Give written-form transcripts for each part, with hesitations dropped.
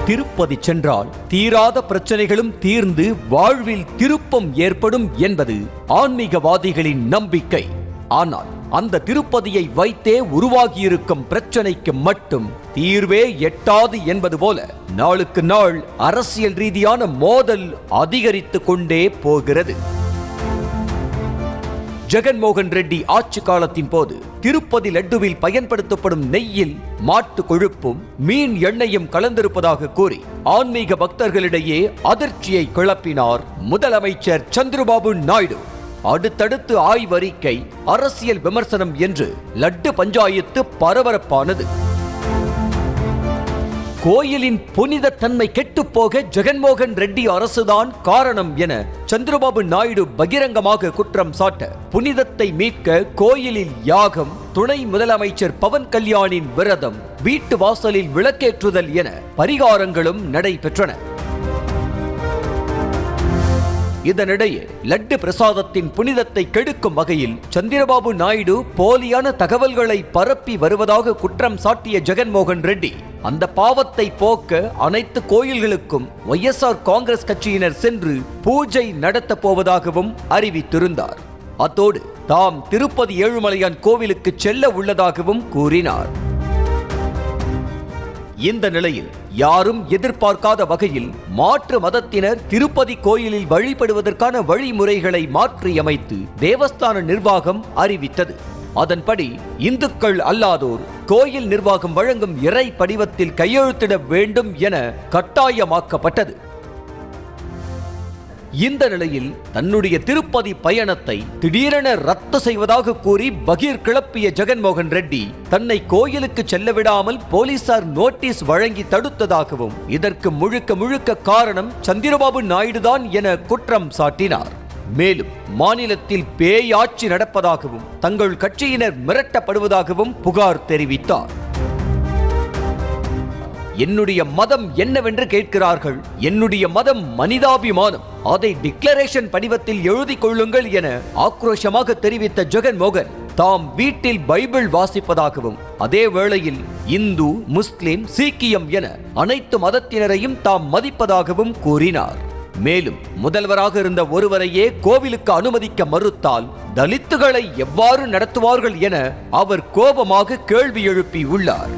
திருப்பதி சென்றால் தீராத பிரச்சனைகளும் தீர்ந்து வாழ்வில் திருப்பம் ஏற்படும் என்பது ஆன்மீகவாதிகளின் நம்பிக்கை. ஆனால் அந்த திருப்பதியை வைத்தே உருவாகியிருக்கும் பிரச்சனைக்கு மட்டும் தீர்வே எட்டாது என்பது போல நாளுக்கு நாள் அரசியல் ரீதியான மோதல் அதிகரித்து கொண்டே போகிறது. ஜெகன்மோகன் ரெட்டி ஆட்சி காலத்தின் போது திருப்பதி லட்டுவில் பயன்படுத்தப்படும் நெய்யில் மாட்டு கொழுப்பும் மீன் எண்ணெயும் கலந்திருப்பதாக கூறி ஆன்மீக பக்தர்களிடையே அதிர்ச்சியை கிளப்பினார் முதலமைச்சர் சந்திரபாபு நாயுடு. அடுத்தடுத்து ஆய்வறிக்கை, அரசியல் விமர்சனம் என்று லட்டு பஞ்சாயத்து பரபரப்பானது. கோயிலின் புனித தன்மை கெட்டுப்போக ஜெகன்மோகன் ரெட்டி அரசுதான் காரணம் என சந்திரபாபு நாயுடு பகிரங்கமாக குற்றம் சாட்ட, புனிதத்தை மீட்க கோயிலில் யாகம், துணை முதலமைச்சர் பவன் கல்யாணின் விரதம், வீட்டு வாசலில் விளக்கேற்றுதல் என பரிகாரங்களும் நடைபெற்றன. இதனிடையே லட்டு பிரசாதத்தின் புனிதத்தை கெடுக்கும் வகையில் சந்திரபாபு நாயுடு போலியான தகவல்களை பரப்பி வருவதாக குற்றம் சாட்டிய ஜெகன்மோகன் ரெட்டி அந்த பாவத்தை போக்க அனைத்து கோயில்களுக்கும் YSR காங்கிரஸ் கட்சியினர் சென்று பூஜை நடத்த போவதாகவும் அறிவித்திருந்தார். அத்தோடு தாம் திருப்பதி ஏழுமலையான் கோவிலுக்கு செல்ல உள்ளதாகவும் கூறினார். இந்த நிலையில் யாரும் எதிர்பார்க்காத வகையில் மாற்று மதத்தினர் திருப்பதி கோயிலில் வழிபடுவதற்கான வழிமுறைகளை மாற்றியமைத்து தேவஸ்தான நிர்வாகம் அறிவித்தது. அதன்படி இந்துக்கள் அல்லாதோர் கோயில் நிர்வாகம் வழங்கும் இறை படிவத்தில் கையெழுத்திட வேண்டும் என கட்டாயமாக்கப்பட்டது. இந்த நிலையில் தன்னுடைய திருப்பதி பயணத்தை திடீரென ரத்து செய்வதாக கூறி பகீர் கிளப்பிய ஜெகன்மோகன் ரெட்டி தன்னை கோயிலுக்கு செல்ல விடாமல் போலீசார் நோட்டீஸ் வழங்கி தடுத்ததாகவும் இதற்கு முழுக்க முழுக்க காரணம் சந்திரபாபு நாயுடுதான் என குற்றம் சாட்டினார். மேலும் மாநிலத்தில் பேயாட்சி நடப்பதாகவும் தங்கள் கட்சியினர் மிரட்டப்படுவதாகவும் புகார் தெரிவித்தார். என்னுடைய மதம் என்னவென்று கேட்கிறார்கள். என்னுடைய மதம் மனிதாபிமானம். அதை டிக்ளரேஷன் படிவத்தில் எழுதி கொள்ளுங்கள் என ஆக்ரோஷமாக தெரிவித்த ஜெகன்மோகன் தாம் வீட்டில் பைபிள் வாசிப்பதாகவும் அதே வேளையில் இந்து, முஸ்லிம், சீக்கியம் என அனைத்து மதத்தினரையும் தாம் மதிப்பதாகவும் கூறினார். மேலும் முதல்வராக இருந்த ஒருவரையே கோவிலுக்கு அனுமதிக்க மறுத்தால் தலித்துகளை எவ்வாறு நடத்துவார்கள் என அவர் கோபமாக கேள்வி எழுப்பி உள்ளார்.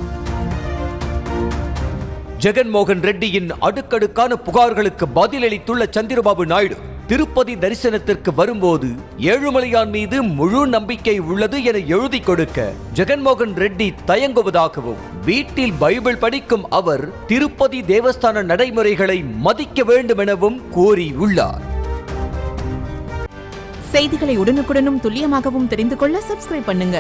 ஜெகன்மோகன் ரெட்டியின் அடுக்கடுக்கான புகார்களுக்கு பதிலளித்துள்ள சந்திரபாபு நாயுடு திருப்பதி தரிசனத்திற்கு வரும்போது ஏழுமலையான் மீது முழு நம்பிக்கை உள்ளது என எழுதி கொடுக்க ஜெகன்மோகன் ரெட்டி தயங்குவதாகவும் வீட்டில் பைபிள் படிக்கும் அவர் திருப்பதி தேவஸ்தான நடைமுறைகளை மதிக்க வேண்டும் எனவும் கூறியுள்ளார். செய்திகளை உடனுக்குடனும் துல்லியமாகவும் தெரிந்து கொள்ள சப்ஸ்கிரைப் பண்ணுங்க.